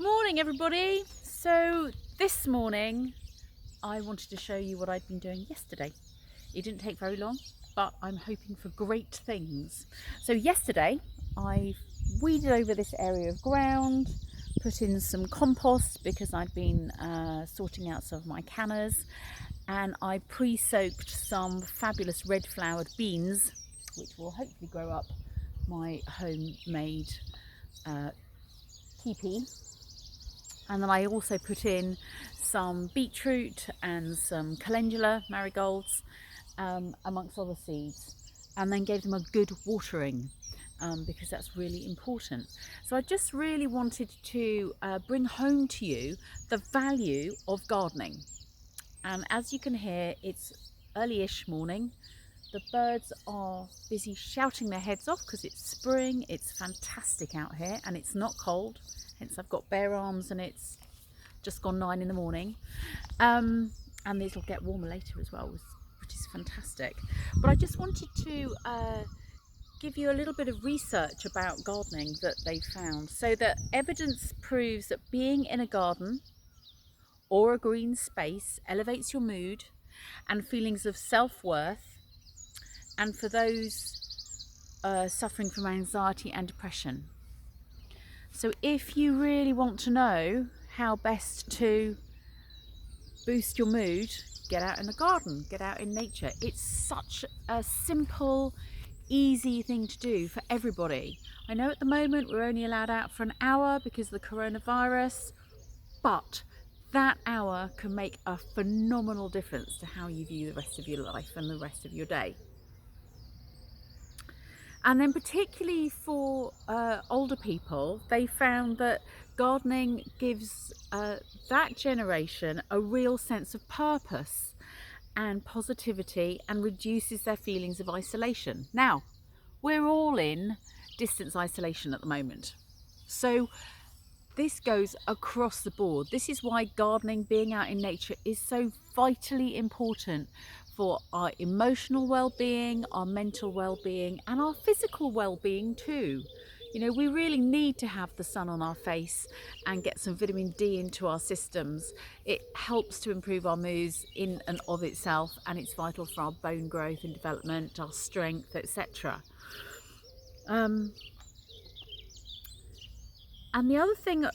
Morning everybody. So this morning I wanted to show you what I'd been doing yesterday. It didn't take very long, but I'm hoping for great things. So yesterday I weeded over this area of ground, put in some compost because I'd been sorting out some of my canners, and I pre-soaked some fabulous red flowered beans which will hopefully grow up my homemade teepee. And then I also put in some beetroot and some calendula marigolds, amongst other seeds, and then gave them a good watering, because that's really important. So I just really wanted to bring home to you the value of gardening. And as you can hear, it's early-ish morning. The birds are busy shouting their heads off because it's spring. It's fantastic out here and it's not cold. Hence I've got bare arms and it's just gone 9 in the morning. And these will get warmer later as well, which is fantastic. But I just wanted to give you a little bit of research about gardening that they found. So that evidence proves that being in a garden or a green space elevates your mood and feelings of self-worth, and for those suffering from anxiety and depression. So if you really want to know how best to boost your mood, get out in the garden, get out in nature. It's such a simple, easy thing to do for everybody. I know at the moment we're only allowed out for an hour because of the coronavirus, but that hour can make a phenomenal difference to how you view the rest of your life and the rest of your day. And then particularly for older people, they found that gardening gives that generation a real sense of purpose and positivity and reduces their feelings of isolation. Now, we're all in distance isolation at the moment. So this goes across the board. This is why gardening, being out in nature, is so vitally important for our emotional well-being, our mental well-being, and our physical well-being too. You know, we really need to have the sun on our face and get some vitamin D into our systems. It helps to improve our moods in and of itself, and it's vital for our bone growth and development, our strength, etc. And the other thing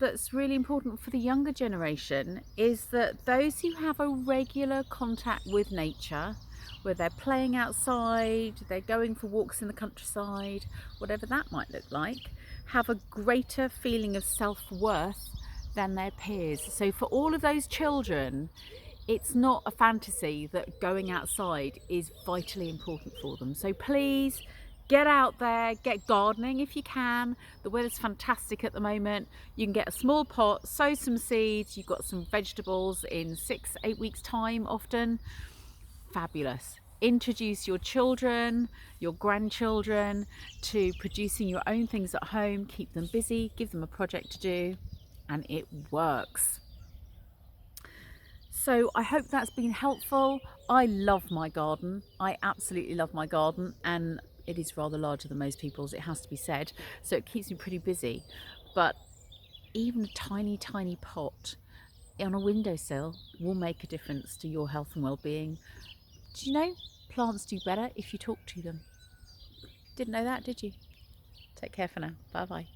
that's really important for the younger generation is that those who have a regular contact with nature, where they're playing outside, they're going for walks in the countryside, whatever that might look like, have a greater feeling of self-worth than their peers. So for all of those children, it's not a fantasy that going outside is vitally important for them. So please, get out there, get gardening if you can. The weather's fantastic at the moment. You can get a small pot, sow some seeds, you've got some vegetables in 6-8 weeks time often. Fabulous. Introduce your children, your grandchildren to producing your own things at home. Keep them busy, give them a project to do, and it works. So I hope that's been helpful. I love my garden. I absolutely love my garden, and it is rather larger than most people's, it has to be said. So it keeps me pretty busy. But even a tiny, tiny pot on a windowsill will make a difference to your health and well-being. Do you know plants do better if you talk to them? Didn't know that, did you? Take care for now. Bye bye.